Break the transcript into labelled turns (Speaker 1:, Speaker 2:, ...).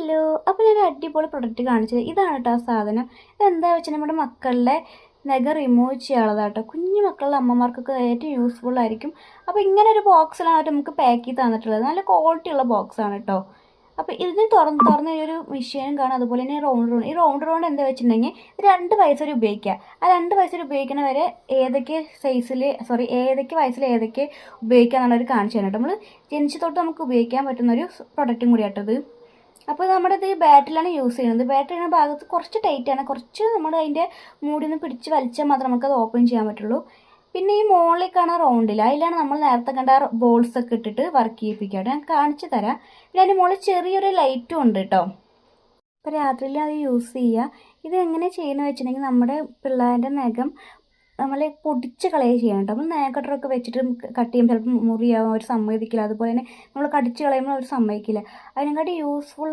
Speaker 1: Hello, അപ്പോൾ ഞാനൊരു അടിപൊളി പ്രൊഡക്റ്റ് കാണിച്ചത് ഇതാണ് കേട്ടോ. ആ സാധനം ഇതെന്താ വെച്ചാൽ നമ്മുടെ മക്കളുടെ നഖം റിമൂവ് ചെയ്യാനുള്ളതാട്ടോ. കുഞ്ഞു മക്കളുടെ അമ്മമാർക്കൊക്കെ ഏറ്റവും യൂസ്ഫുൾ ആയിരിക്കും. അപ്പോൾ ഇങ്ങനെ ഒരു ബോക്സിലാണ് അവർ നമുക്ക് പാക്ക് ചെയ്ത് തന്നിട്ടുള്ളത്. നല്ല ക്വാളിറ്റി ഉള്ള ബോക്സാണ് കേട്ടോ. അപ്പോൾ ഇതിന് തുറന്ന് ഈ ഒരു മെഷീനും കാണാം, അതുപോലെ തന്നെ ഈ റൗണ്ട് എന്താ വെച്ചിട്ടുണ്ടെങ്കിൽ 2 വയസ്സ് വരെ ഉപയോഗിക്കുക. ആ 2 വയസ്സ് വരെ ഉപയോഗിക്കുന്ന വരെ ഏതൊക്കെ വയസ്സിൽ ഏതൊക്കെ ഉപയോഗിക്കുക എന്നുള്ളൊരു കാണിച്ചു തരാം കേട്ടോ. നമ്മൾ ജനിച്ചു തൊട്ട് നമുക്ക് ഉപയോഗിക്കാൻ പറ്റുന്ന ഒരു പ്രൊഡക്റ്റും കൂടി ആട്ടത്. അപ്പോൾ നമ്മുടെ ഇത് ബാറ്ററിലാണ് യൂസ് ചെയ്യുന്നത്. ബാറ്ററി ചെയ്യുന്ന ഭാഗത്ത് കുറച്ച് ടൈറ്റാണ്, കുറച്ച് നമ്മൾ അതിൻ്റെ മൂടിൽ നിന്ന് പിടിച്ച് വലിച്ചാൽ മാത്രമേ നമുക്കത് ഓപ്പൺ ചെയ്യാൻ പറ്റുള്ളൂ. പിന്നെ ഈ മുകളിൽ കാണാൻ റൗണ്ടില്ല, അതിലാണ് നമ്മൾ നേരത്തെ കണ്ട ബോൾസ് ഒക്കെ ഇട്ടിട്ട് വർക്ക് ചെയ്യിപ്പിക്കുക. ഞാൻ കാണിച്ചു തരാം. പിന്നെ അതിൻ്റെ മുകളിൽ ചെറിയൊരു ലൈറ്റും ഉണ്ട് കേട്ടോ. അപ്പോൾ രാത്രിയിൽ അത് യൂസ് ചെയ്യുക. ഇത് എങ്ങനെ ചെയ്യുന്നത് വെച്ചിട്ടുണ്ടെങ്കിൽ നമ്മുടെ പിള്ളേരുടെ നഖം നമ്മൾ പൊടിച്ച് കളയുക ചെയ്യണം കേട്ടോ. നമ്മൾ നഖ കട്ടറൊക്കെ വെച്ചിട്ട് കട്ട് ചെയ്യുമ്പോൾ ചിലപ്പോൾ മുറിയാവും, അവർ സമ്മതിക്കില്ല. അതുപോലെ തന്നെ നമ്മൾ കടിച്ച് കളയുമ്പോൾ അവർ സമ്മതിക്കില്ല. അതിനെക്കാട്ടി യൂസ്ഫുൾ